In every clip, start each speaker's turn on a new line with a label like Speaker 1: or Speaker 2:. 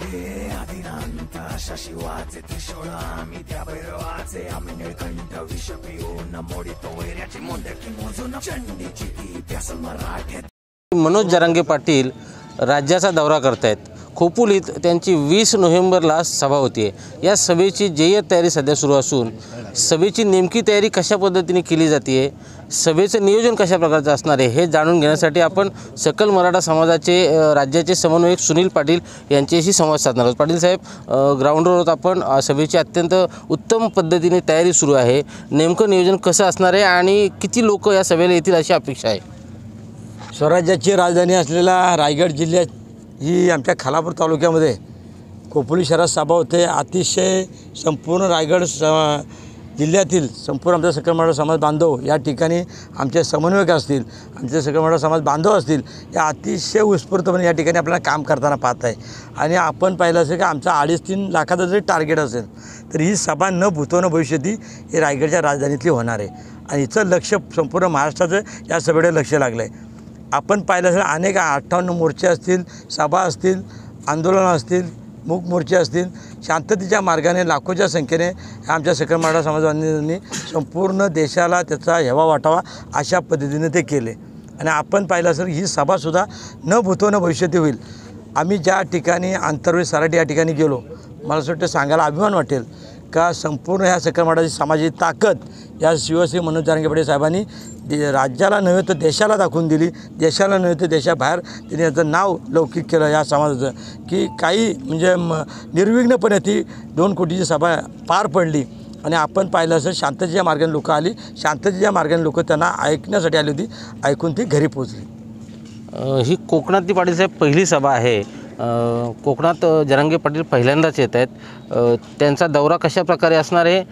Speaker 1: हे आदिनांत अशा शिवाचे त्रिशूळ आम्ही त्या भैरवाचे आम्ही निळकंठ विष पिऊन मोडितो वैऱ्याची मोंडकी मोजून चंडीची ती प्यासल मराठ्यात।
Speaker 2: मनोज जरांगे पाटील राज्याचा दौरा करतायत। खोपोलीत त्यांची 20 नोव्हेंबरला सभा होती। या सभेची जय्यत तयारी सध्या सुरू असून सभेची नेमकी तयारी कशा पद्धतीने केली जाते, सभेचं नियोजन कशा प्रकारचं असणार आहे हे जाणून घेण्यासाठी आपण सकल मराठा समाजाचे राज्याचे समन्वयक सुनील पाटील यांच्याशी संवाद साधणार आहोत। पाटील साहेब, ग्राउंडवर आहोत आपण। सभेची अत्यंत उत्तम पद्धतीने तयारी सुरू आहे। नेमकं नियोजन कसं असणार आहे आणि किती लोक या सभेला येतील अशी अपेक्षा आहे?
Speaker 3: स्वराज्याची राजधानी असलेल्या रायगड जिल्ह्यात ही आमच्या खालापूर तालुक्यामध्ये खोपोली शहरात सभा होते। अतिशय संपूर्ण रायगड जिल्ह्यातील संपूर्ण आमचा सकल मराठा समाज बांधव या ठिकाणी आमचे समन्वयक असतील, आमचे सकल मराठा समाज बांधव असतील, या अतिशय उत्स्फूर्तपणे या ठिकाणी आपल्याला काम करताना पाहत आहे। आणि आपण पाहिलं असेल की आमचा 2.5-3 लाखाचं जरी टार्गेट असेल तर ही सभा न भूतो न भविष्यती ही रायगडच्या राजधानीतली होणार आहे। आणि हिचं लक्ष संपूर्ण महाराष्ट्राचं या सभेकडे लक्ष लागलं आहे। आपण पाहिलं असेल अनेक 58 मोर्चे असतील, सभा असतील, आंदोलनं असतील, मूक मोर्चे असतील, शांततेच्या मार्गाने लाखोच्या संख्येने आमच्या सकल मराठा समाजांनी संपूर्ण देशाला त्याचा हेवा वाटावा अशा पद्धतीने ते केले। आणि आपण पाहिलं असेल ही सभासुद्धा न भूतो न भविष्यती होईल। आम्ही ज्या ठिकाणी आंतरवेळ सराटी या ठिकाणी गेलो, मला असं वाटतं सांगायला अभिमान वाटेल का संपूर्ण ह्या सकल मराठा समाजाची ताकद या शिवश्री मनोज जरांगे पाटील साहेबांनी राज्याला नव्हे तर देशाला दाखवून दिली। देशाला नव्हे तर देशाबाहेर त्यांनी याचं नाव लौकिक केलं या समाजाचं, की काही म्हणजे निर्विघ्नपणे ती 2 कोटीची सभा पार पडली। आणि आपण पाहिलं असेल शांततेच्या मार्गाने लोकं आली, शांततेच्या मार्गाने लोकं त्यांना ऐकण्यासाठी आली होती, ऐकून ती घरी पोहोचली।
Speaker 2: ही कोकणातली पाटील साहेब पहिली सभा आहे। कोकणात जरांगे पाटील पहिल्यांदाच येत आहेत। त्यांचा दौरा कशा प्रकारे असणार आहे,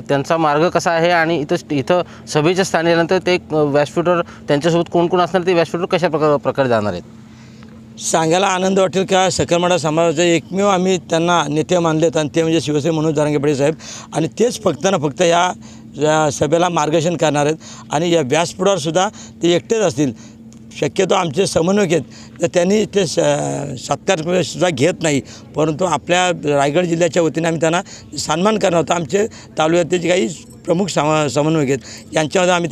Speaker 2: त्यांचा मार्ग कसा आहे आणि इथं सभेच्या स्थानी आल्यानंतर ते व्यासपीठावर त्यांच्यासोबत कोण कोण असणार, ते व्यासपीठावर कशा प्रकारे जाणार आहेत?
Speaker 3: सांगायला आनंद वाटेल का सकल मराठा समाजाचे एकमेव आम्ही त्यांना नेते मानलेत आणि ते म्हणजे शिवसेना मनोज जरांगे पाटील साहेब। आणि तेच फक्त ना फक्त या सभेला मार्गदर्शन करणार आहेत। आणि या व्यासपीठावर ते एकटेच असतील। शक्यतो आमचे समन्वयक आहेत तर त्यांनी ते सत्कारसुद्धा घेत नाही, परंतु आपल्या रायगड जिल्ह्याच्या वतीने आम्ही त्यांना सन्मान करणार होतो। आमचे तालुक्यातले जे काही प्रमुख समन्वयक आहेत यांच्यामध्ये आम्ही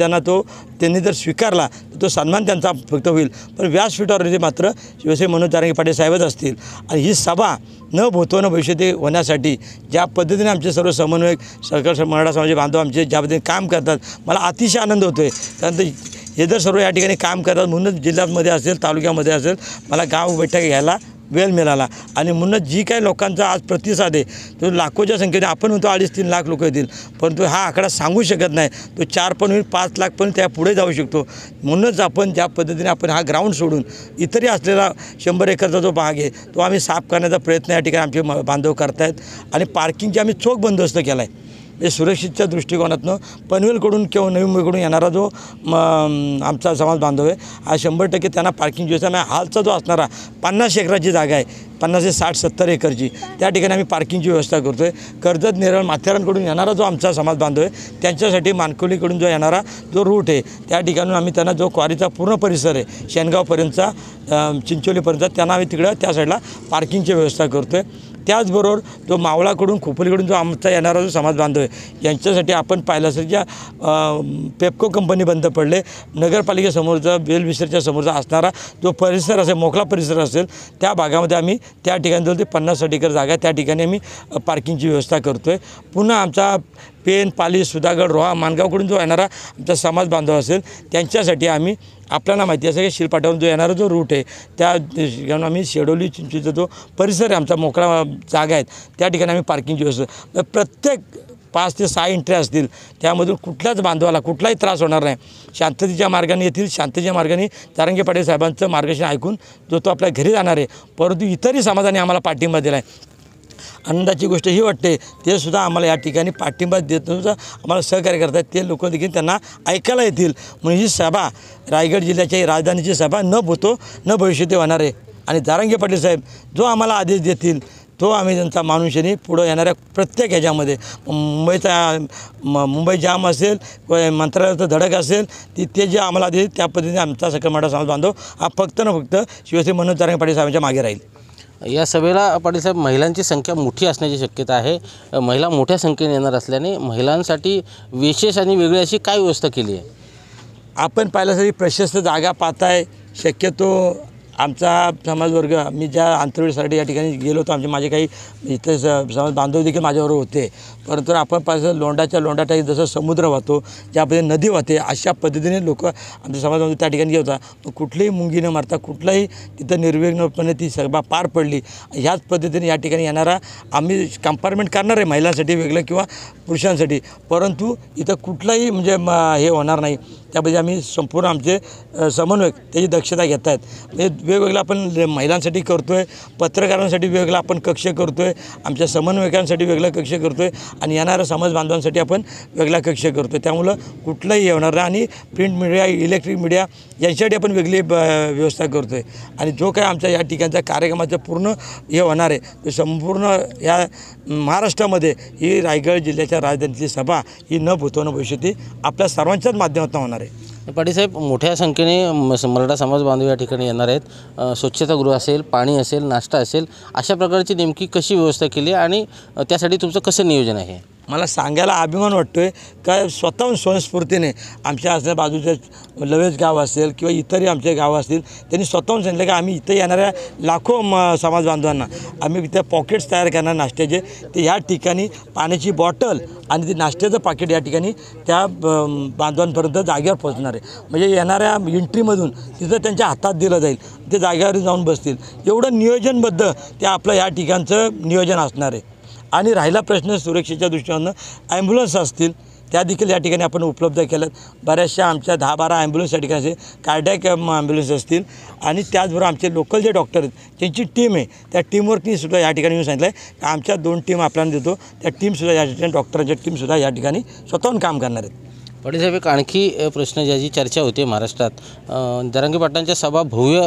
Speaker 3: त्यांनी जर स्वीकारला तर तो सन्मान त्यांचा फक्त होईल। पण व्यासपीठावर मात्र शिवसेना मनोज जरांगे पाटील साहेबच असतील। आणि ही सभा न भूतो न भविष्यती होण्यासाठी ज्या पद्धतीने आमचे सर्व समन्वयक सकल मराठा समाजाचे बांधव आमचे ज्या पद्धतीने काम करतात, मला अतिशय आनंद होतो आहे। कारण हे जर सर्व या ठिकाणी काम करतात म्हणूनच जिल्ह्यामध्ये असेल, तालुक्यामध्ये असेल, मला गाव बैठक घ्यायला वेळ मिळाला। आणि म्हणूनच जी काही लोकांचा आज प्रतिसाद आहे तो लाखोच्या संख्येने, आपण म्हणतो 2.5-3 लाख लोक येतील, परंतु हा आकडा सांगू शकत नाही। तो 4 पण होईल, 5 लाख पण त्या पुढे जाऊ शकतो। म्हणूनच आपण ज्या पद्धतीने आपण हा ग्राउंड सोडून इतरही असलेला 100 एकरचा जो भाग आहे तो आम्ही साफ करण्याचा प्रयत्न या ठिकाणी आमचे बांधव करतायत। आणि पार्किंगची आम्ही चोख बंदोबस्त केला आहे। हे सुरक्षितच्या दृष्टिकोनातून पनवेलकडून किंवा नवी मुंबईकडून येणारा जो आमचा समाज बांधव आहे हा 100% त्यांना पार्किंग व्यवस्था, हालचा जो असणारा 50 एकराची जागा आहे, 50 ते 60-70 एकरची, त्या ठिकाणी आम्ही पार्किंगची व्यवस्था करतो आहे। कर्जत, नेरळ, माथेरानकडून येणारा जो आमचा समाज बांधव आहे त्यांच्यासाठी मानकोलीकडून जो येणारा जो रूट आहे त्या ठिकाणून आम्ही त्यांना जो क्वारीचा पूर्ण परिसर आहे शेनगावपर्यंतचा, चिंचोलीपर्यंत, त्यांना आम्ही तिकडं त्या साईडला पार्किंगची व्यवस्था करतो आहे। त्याचबरोबर जो मावळाकडून खोपोलीकडून जो आमचा येणारा जो समाज बांधव आहे यांच्यासाठी आपण पाहिलं असेल ज्या पेप्को कंपनी बंद पडले, नगरपालिकेसमोरचा बेलविसरच्या समोरचा असणारा जो परिसर असेल, मोकळा परिसर असेल, त्या भागामध्ये आम्ही त्या ठिकाणी जो ते 50-60 एकर जागा आहे त्या ठिकाणी आम्ही पार्किंगची व्यवस्था करतो आहे। पुन्हा आमचा पेन, पाली, सुधागड, रोहा, माणगावकडून जो येणारा आमचा समाज बांधव असेल त्यांच्यासाठी आम्ही, आपल्याला माहिती असेल की शिलपाटावरून जो येणारा जो रूट आहे त्या ठिकाणी आम्ही शेडोली, चिंचोलीचा जो परिसर आहे आमचा मोकळा जागा आहेत त्या ठिकाणी आम्ही पार्किंगची व्यवस्था, प्रत्येक 5 ते 6 एंट्री असतील, त्यामधून कुठल्याच बांधवाला कुठलाही त्रास होणार नाही। शांततेच्या मार्गाने येतील, शांततेच्या मार्गाने जरांगे पाटील साहेबांचं मार्गदर्शन ऐकून जो तो आपल्या घरी जाणार आहे। परंतु इतरही समाजाने आम्हाला पाठिंबा दिला आहे। आनंदाची गोष्ट ही वाटते ते सुद्धा आम्हाला या ठिकाणी पाठिंबा देत आम्हाला सहकार्य करतात, ते लोक देखील त्यांना ऐकायला येतील। म्हणून ही सभा रायगड जिल्ह्याच्या राजधानीची सभा न भूतो न भविष्यती होणार आहे। आणि जरांगे पाटील साहेब जो आम्हाला आदेश देतील तो आम्ही त्यांचा मानुष्याने पुढं येणाऱ्या प्रत्येक ह्याच्यामध्ये मुंबई जाम असेल, मंत्रालयाचं धडक असेल, ते जे आम्हाला आदेश त्या पद्धतीने आमचा सकल मराठा समाज बांधव हा फक्त ना फक्त शिवसेना मनोज जरांगे पाटील साहेबांच्या मागे राहील।
Speaker 2: या सभेला पाटील साहेब महिलांची संख्या मोठी असण्याची शक्यता आहे. महिला मोठ्या संख्येने येणार असल्याने महिलांसाठी विशेष आणि वेगळी अशी काय व्यवस्था केली आहे?
Speaker 3: आपण पाहिल्यासाठी प्रशस्त जागा पाहताय. शक्यतो आमचा समाजवर्ग, मी ज्या आंतरवेळीसाठी या ठिकाणी गेलो होतो, माझे काही इथे समाज बांधव देखील माझ्याबरोबर होते. परंतु आपण पाहिलं लोंढाच्या लोंढाटाही जसं समुद्र वाहतो, ज्या पद्धतीने नदी वाहते, अशा पद्धतीने लोक आमच्या समाजामध्ये त्या ठिकाणी गेले होता. कुठलीही मुंगी न मारता कुठलाही तिथं निर्विघ्नपणे ती सभा पार पडली. ह्याच पद्धतीने या ठिकाणी येणारा आम्ही कंपार्टमेंट करणार आहे महिलांसाठी वेगळं किंवा पुरुषांसाठी, परंतु इथं कुठलाही म्हणजे हे होणार नाही. त्यामध्ये आम्ही संपूर्ण आमचे समन्वयक त्याची दक्षता घेत आहेत. म्हणजे वेगवेगळं आपण महिलांसाठी करतो आहे, पत्रकारांसाठी वेगळा आपण कक्ष करतो आहे, आमच्या समन्वयकांसाठी वेगळा कक्ष करतो आहे आणि येणाऱ्या समाज बांधवांसाठी आपण वेगळा कक्ष करतो आहे. त्यामुळं कुठलंही होणार नाही आणि प्रिंट मीडिया, इलेक्ट्रिक मीडिया यांच्यासाठी आपण वेगळी व्यवस्था करतो आहे. आणि जो काय आमच्या या ठिकाणच्या कार्यक्रमाचं पूर्ण हे होणार आहे, ते संपूर्ण या महाराष्ट्रामध्ये ही रायगड जिल्ह्याच्या राजधानीतली सभा ही न भूतवणं भविष्यती आपल्या सर्वांच्याच माध्यमातून होणार आहे.
Speaker 2: पाटील साहेब, मोठ्या संख्येने मराठा समाज बांधव या ठिकाणी येणार आहेत. स्वच्छतागृह असेल, पाणी असेल, नाश्ता असेल, अशा प्रकारची नेमकी कशी व्यवस्था केली आणि त्यासाठी तुमचं कसं नियोजन आहे?
Speaker 3: मला सांगायला अभिमान वाटतो आहे का स्वतःहून स्वयंस्फूर्तीने आमच्या असल्या बाजूचे लवेज गाव असेल किंवा इतरही आमचे गावं असतील, त्यांनी स्वतःहून सांगितलं की आम्ही इथे येणाऱ्या लाखो समाज बांधवांना आम्ही इथे पॉकेट्स तयार करणार नाश्त्याचे. ते ह्या ठिकाणी पाण्याची बॉटल आणि ते नाश्त्याचं पाकिट या ठिकाणी त्या बांधवांपर्यंत जागेवर पोहोचणार आहे. म्हणजे येणाऱ्या एंट्रीमधून तिथं त्यांच्या हातात दिलं जाईल, ते जागेवर जाऊन बसतील. एवढं नियोजनबद्ध ते आपलं या ठिकाणचं नियोजन असणार आहे. आणि राहिला प्रश्न सुरक्षेच्या दृष्टीनं ॲम्ब्युलन्स असतील, त्या देखील या ठिकाणी आपण उपलब्ध केल्यात. बऱ्याचशा आमच्या 10-12 ॲम्ब्युलन्स या ठिकाणी कार्डियक ॲम्ब्युलन्स असतील आणि त्याचबरोबर आमचे लोकल जे डॉक्टर आहेत त्यांची टीम आहे, त्या टीमवर्कनी सुद्धा या ठिकाणी येऊन सांगितलं आहे की आमच्या 2 टीम आपल्याला देतो. त्या टीमसुद्धा या ठिकाणी डॉक्टरांच्या टीमसुद्धा या ठिकाणी स्वतःहून काम करणार आहेत.
Speaker 2: पाटील साहेब, एक आणखी प्रश्न ज्याची चर्चा होते महाराष्ट्रात, जरांगे पाटलांच्या सभा भव्य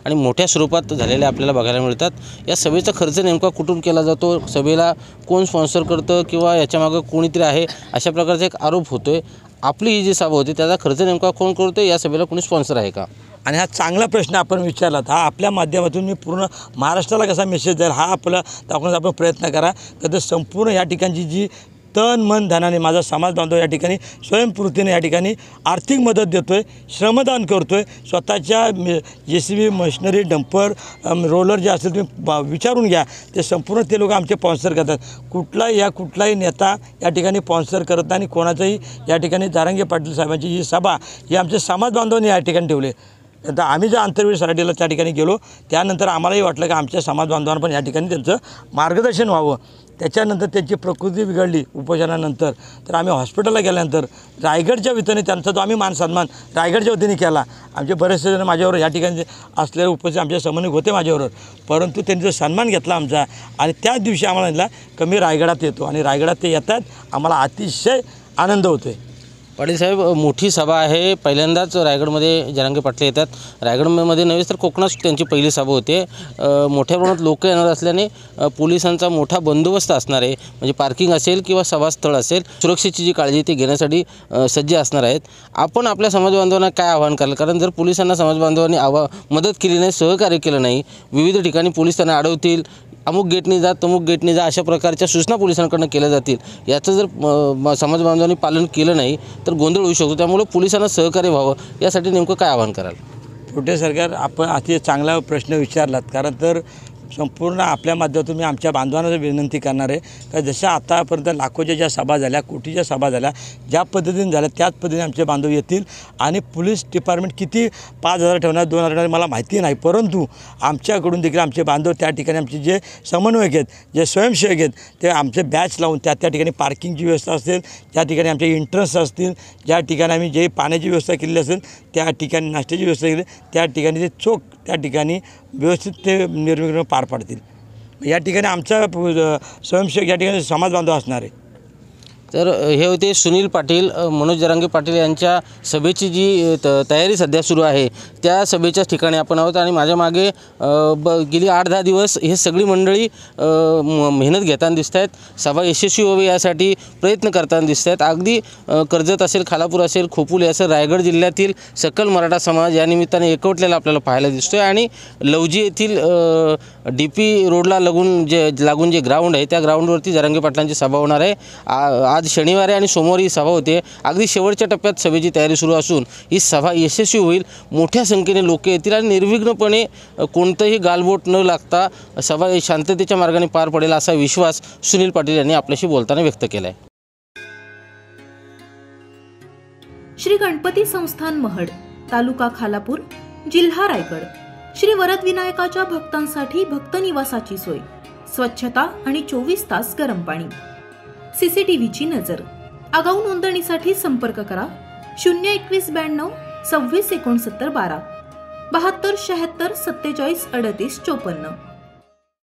Speaker 2: आणि मोठ्या स्वरूपात झालेल्या आपल्याला बघायला मिळतात. या सभेचा खर्च नेमका कुठून केला जातो? सभेला कोण स्पॉन्सर करतं किंवा याच्यामागं कोणीतरी आहे, अशा प्रकारचा एक आरोप होतो आहे. आपली ही जी सभा होती त्याचा खर्च नेमका कोण करतो? या सभेला कोणी स्पॉन्सर आहे का?
Speaker 3: आणि हा चांगला प्रश्न आपण विचारलात. हा आपल्या माध्यमातून मी पूर्ण महाराष्ट्राला कसा मेसेज जाईल हा आपला दाखवण्याचा आपण प्रयत्न करा. तर संपूर्ण या ठिकाणची जी तन मन धनाने माझा समाज बांधव या ठिकाणी स्वयंस्फूर्तीने या ठिकाणी आर्थिक मदत देतो आहे, श्रमदान करतो आहे. स्वतःच्या JCB मशिनरी, डंपर, रोलर जे असेल तुम्ही विचारून घ्या, ते संपूर्ण ते लोक आमचे स्पॉन्सर करतात. कुठलाही नेता या ठिकाणी स्पॉन्सर करत नाही आणि कोणाचंही या ठिकाणी जरांगे पाटील साहेबांची ही सभा ही आमचे समाज बांधवांनी या ठिकाणी ठेवले. नंतर आम्ही ज्या आंतरवीर सराटीला त्या ठिकाणी गेलो, त्यानंतर आम्हालाही वाटलं की आमच्या समाज बांधवांना पण या ठिकाणी त्यांचं मार्गदर्शन व्हावं. त्याच्यानंतर त्यांची प्रकृती बिघडली उपचारानंतर, तर आम्ही हॉस्पिटलला गेल्यानंतर रायगडच्या वतीने त्यांचा जो आम्ही मान सन्मान रायगडच्या वतीने केला. आमचे बरेचसे जण माझ्यावर या ठिकाणी असलेले उपस्थित आमचे समन्वयक होते माझ्याबरोबर, परंतु त्यांनी जो सन्मान घेतला आमचा आणि त्याच दिवशी आम्हाला म्हटलं की मी रायगडात येतो आणि रायगडात ते येतात, आम्हाला अतिशय आनंद होतो आहे.
Speaker 2: पाटील साहेब, मोठी सभा आहे, पहिल्यांदाच रायगडमध्ये जरांगे पाटील येतात. रायगडमध्ये नव्हेच तर कोकणात त्यांची पहिली सभा होते. मोठ्या प्रमाणात लोक येणार असल्याने पोलिसांचा मोठा बंदोबस्त असणार आहे. म्हणजे पार्किंग असेल किंवा सभास्थळ असेल, सुरक्षेची जी काळजी ती घेण्यासाठी सज्ज असणार आहेत. आपण आपल्या समाज बांधवांना काय आवाहन कराल? कारण जर पोलिसांना समाज बांधवांनी मदत केली नाही, सहकार्य केलं नाही, विविध ठिकाणी पोलीस त्यांना अडवतील, अमुक गेटनी जा, तमुक गेटनी जा, अशा प्रकारच्या सूचना पोलिसांकडून केल्या जातील. याचं जर समाज बांधवांनी पालन केलं नाही तर गोंधळ होऊ शकतो. त्यामुळे पोलिसांना सहकार्य व्हावं यासाठी नेमकं काय आवाहन कराल?
Speaker 3: कुठे सरकार, आपण अति चांगला प्रश्न विचारलात. कारण तर संपूर्ण आपल्या माध्यमातून मी आमच्या बांधवांना विनंती करणार आहे का जशा आतापर्यंत लाखोच्या ज्या सभा झाल्या, कोटीच्या सभा झाल्या, ज्या पद्धतीने झाल्या त्याच पद्धतीने आमचे बांधव येतील. आणि पोलीस डिपार्टमेंट किती 5,000 ठेवणार, 2,000 ठेवणार मला माहिती नाही, परंतु आमच्याकडून देखील आमचे बांधव त्या ठिकाणी आमचे जे समन्वयक आहेत, जे स्वयंसेवक आहेत, ते आमचे बॅच लावून त्या ठिकाणी पार्किंगची व्यवस्था असेल, त्या ठिकाणी आमचे एंट्रन्स असतील, ज्या ठिकाणी आम्ही जे पाण्याची व्यवस्था केलेली असेल, त्या ठिकाणी नाश्त्याची व्यवस्था केली, त्या ठिकाणी ते चोख त्या ठिकाणी व्यवस्थित ते निर्विघ्न पार पाडतील. या ठिकाणी आमचा स्वयंसेवक या ठिकाणी समाज बांधव असणार आहे.
Speaker 2: तर हे होते सुनील पाटील, मनोज जरांगे पाटील यांच्या सभेची जी तयारी सध्या सुरू आहे त्या सभेच्या ठिकाणी आपण आहोत आणि माझ्या मागे गेली 8-10 दिवस हे सगळी मंडळी मेहनत घेताना दिसत आहेत, सभा यशस्वी व्हावी यासाठी प्रयत्न करताना दिसत आहेत. अगदी कर्जत असेल, खालापूर असेल, खोपोली असेल, रायगड जिल्ह्यातील सकल मराठा समाज या निमित्ताने एकवटलेला आपल्याला पाहायला दिसतो आहे. आणि लवजी येथील DP रोडला लागून जे ग्राउंड आहे त्या ग्राउंडवरती जरांगे पाटलांची सभा होणार आहे. आज शनिवारी आणि सोमवारी सभा होते. अगदी शेवटच्या टप्प्यात सभेची तयारी सुरू असून ही सभा यशस्वी होईल, मोठ्या संख्येने लोक येतील आणि निर्विघ्नपणे कोणतंही गालबोट न लागता सभा शांततेच्या मार्गाने पार पडेल असा विश्वास सुनील पाटील यांनी आपल्याशी बोलताना व्यक्त केला आहे.
Speaker 4: श्री गणपती संस्थान महड, तालुका खालापूर, जिल्हा रायगड. श्री वरद विनायकाच्या भक्तांसाठी भक्त निवासाची सोय, स्वच्छता आणि 24 तास गरम पाणी. CCTVची नजर. आगाऊ नोंदणीसाठी संपर्क करा 02192 26 69 12 72 76 47 38 54.